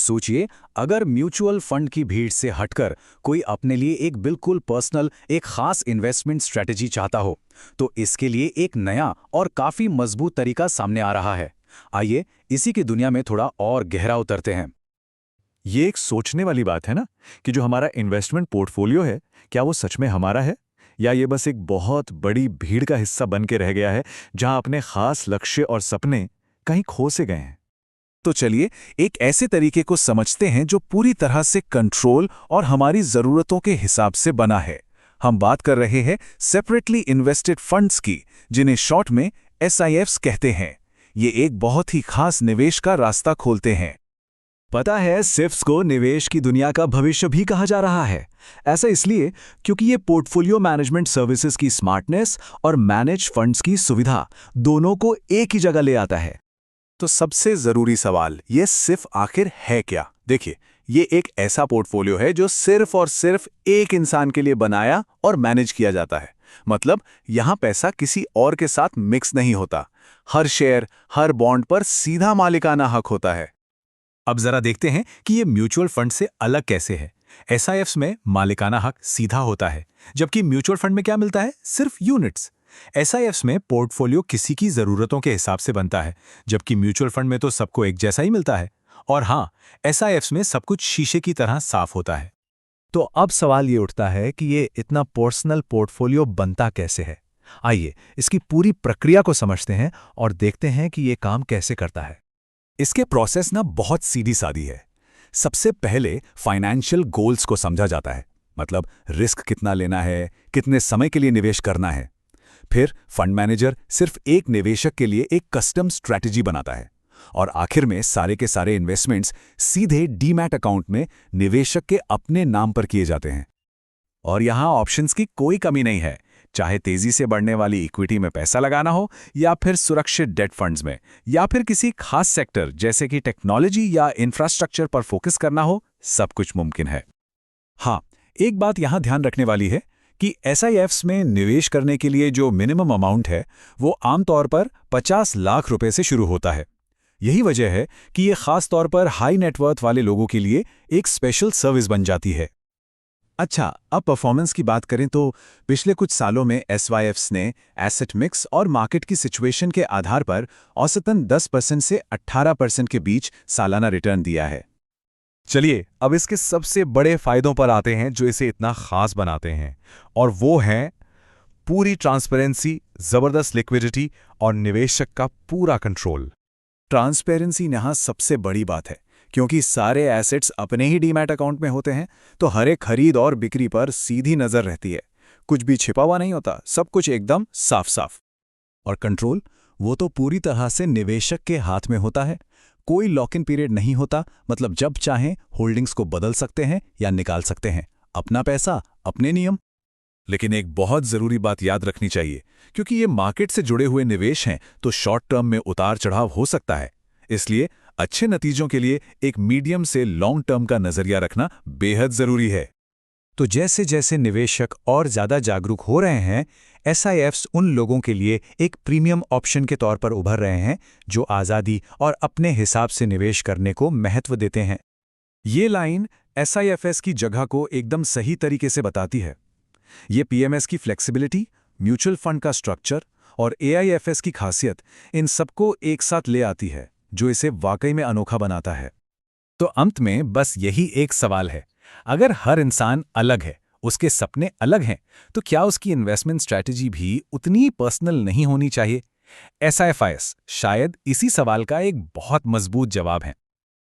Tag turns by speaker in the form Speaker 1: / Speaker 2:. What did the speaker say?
Speaker 1: सोचिए, अगर mutual fund की भीड़ से हटकर कोई अपने लिए एक बिल्कुल पर्सनल, एक खास इन्वेस्टमेंट स्ट्रेटजी चाहता हो, तो इसके लिए एक नया और काफी मजबूत तरीका सामने आ रहा है। आइए इसी की दुनिया में थोड़ा और गहरा उतरते हैं।
Speaker 2: ये एक सोचने वाली बात है ना कि जो हमारा इन्वेस्टमेंट पोर्टफोलियो है, क्या वो सच में हमारा है या ये बस एक बहुत बड़ी भीड़ का हिस्सा बन के रह गया है जहां अपने खास लक्ष्य और सपने कहीं खो से गए हैं।
Speaker 3: तो चलिए एक ऐसे तरीके को समझते हैं जो पूरी तरह से कंट्रोल और हमारी जरूरतों के हिसाब से बना है। हम बात कर रहे हैं सेपरेटली इन्वेस्टेड फंड्स की, जिन्हें शॉर्ट में SIFs कहते हैं। ये एक बहुत ही खास निवेश का रास्ता खोलते हैं।
Speaker 2: पता है, सिफ्स को निवेश की दुनिया का भविष्य भी कहा जा रहा है। ऐसा इसलिए क्योंकि ये पोर्टफोलियो मैनेजमेंट सर्विसेज की स्मार्टनेस और मैनेज फंड्स की सुविधा दोनों को एक ही जगह ले आता है।
Speaker 3: तो सबसे जरूरी सवाल, ये सिर्फ आखिर है क्या? देखिए, ये एक ऐसा पोर्टफोलियो है जो सिर्फ और सिर्फ एक इंसान के लिए बनाया और मैनेज किया जाता है। मतलब यहां पैसा किसी और के साथ मिक्स नहीं होता। हर शेयर, हर बॉन्ड पर सीधा मालिकाना हक होता है।
Speaker 1: अब जरा देखते हैं कि ये म्यूचुअल फंड से अलग कैसे है। SIFs में मालिकाना हक सीधा होता है, जबकि म्यूचुअल फंड में क्या मिलता है? सिर्फ यूनिट्स। SIFs में पोर्टफोलियो किसी की जरूरतों के हिसाब से बनता है, जबकि म्यूचुअल फंड में तो सबको एक जैसा ही मिलता है। और हाँ, SIFs में सब कुछ शीशे की तरह साफ होता है।
Speaker 4: तो अब सवाल ये उठता है कि ये इतना पर्सनल पोर्टफोलियो बनता कैसे है। आइए इसकी पूरी प्रक्रिया को समझते हैं और देखते हैं कि ये काम कैसे करता है।
Speaker 3: इसके प्रोसेस ना बहुत सीधी सादी है। सबसे पहले फाइनेंशियल गोल्स को समझा जाता है, मतलब रिस्क कितना लेना है, कितने समय के लिए निवेश करना है। फिर फंड मैनेजर सिर्फ एक निवेशक के लिए एक कस्टम स्ट्रैटेजी बनाता है और आखिर में सारे के सारे इन्वेस्टमेंट्स सीधे डीमैट अकाउंट में निवेशक के अपने नाम पर किए जाते हैं। और यहां ऑप्शंस की कोई कमी नहीं है, चाहे तेजी से बढ़ने वाली इक्विटी में पैसा लगाना हो, या फिर सुरक्षित डेट फंड्स में, या फिर किसी खास सेक्टर जैसे कि टेक्नोलॉजी या इंफ्रास्ट्रक्चर पर फोकस करना हो, सब कुछ मुमकिन है। हाँ, एक बात यहां ध्यान रखने वाली है कि SIFs में निवेश करने के लिए जो मिनिमम अमाउंट है वो आमतौर पर 50 लाख रुपए से शुरू होता है। यही वजह है कि ये खास तौर पर हाई नेटवर्थ वाले लोगों के लिए एक स्पेशल सर्विस बन जाती है।
Speaker 4: अच्छा, अब परफॉर्मेंस की बात करें तो पिछले कुछ सालों में SIFs ने एसेट मिक्स और मार्केट की सिचुएशन के आधार पर औसतन 10% से 18% के बीच सालाना रिटर्न दिया है।
Speaker 2: चलिए अब इसके सबसे बड़े फायदों पर आते हैं जो इसे इतना खास बनाते हैं, और वो हैं पूरी ट्रांसपेरेंसी, जबरदस्त लिक्विडिटी और निवेशक का पूरा कंट्रोल।
Speaker 3: ट्रांसपेरेंसी यहाँ सबसे बड़ी बात है, क्योंकि सारे एसेट्स अपने ही डीमैट अकाउंट में होते हैं, तो हर एक खरीद और बिक्री पर सीधी नजर रहती है। कुछ भी छिपा हुआ नहीं होता, सब कुछ एकदम साफ साफ।
Speaker 4: और कंट्रोल, वो तो पूरी तरह से निवेशक के हाथ में होता है। कोई लॉक इन पीरियड नहीं होता, मतलब जब चाहें होल्डिंग्स को बदल सकते हैं या निकाल सकते हैं। अपना पैसा, अपने नियम।
Speaker 3: लेकिन एक बहुत जरूरी बात याद रखनी चाहिए, क्योंकि ये मार्केट से जुड़े हुए निवेश हैं, तो शॉर्ट टर्म में उतार चढ़ाव हो सकता है। इसलिए अच्छे नतीजों के लिए एक मीडियम से लॉन्ग टर्म का नजरिया रखना बेहद जरूरी है।
Speaker 4: तो जैसे जैसे निवेशक और ज्यादा जागरूक हो रहे हैं, SIFs उन लोगों के लिए एक प्रीमियम ऑप्शन के तौर पर उभर रहे हैं जो आज़ादी और अपने हिसाब से निवेश करने को महत्व देते हैं।
Speaker 3: ये लाइन SIFs की जगह को एकदम सही तरीके से बताती है। ये PMS की फ्लेक्सिबिलिटी, म्यूचुअल फंड का स्ट्रक्चर और AIFs की खासियत, इन सबको एक साथ ले आती है, जो इसे वाकई में अनोखा बनाता है। तो अंत में बस यही एक सवाल है, अगर हर इंसान अलग है, उसके सपने अलग हैं, तो क्या उसकी इन्वेस्टमेंट स्ट्रैटेजी भी उतनी पर्सनल नहीं होनी चाहिए? SIFs शायद इसी सवाल का एक बहुत मजबूत जवाब है।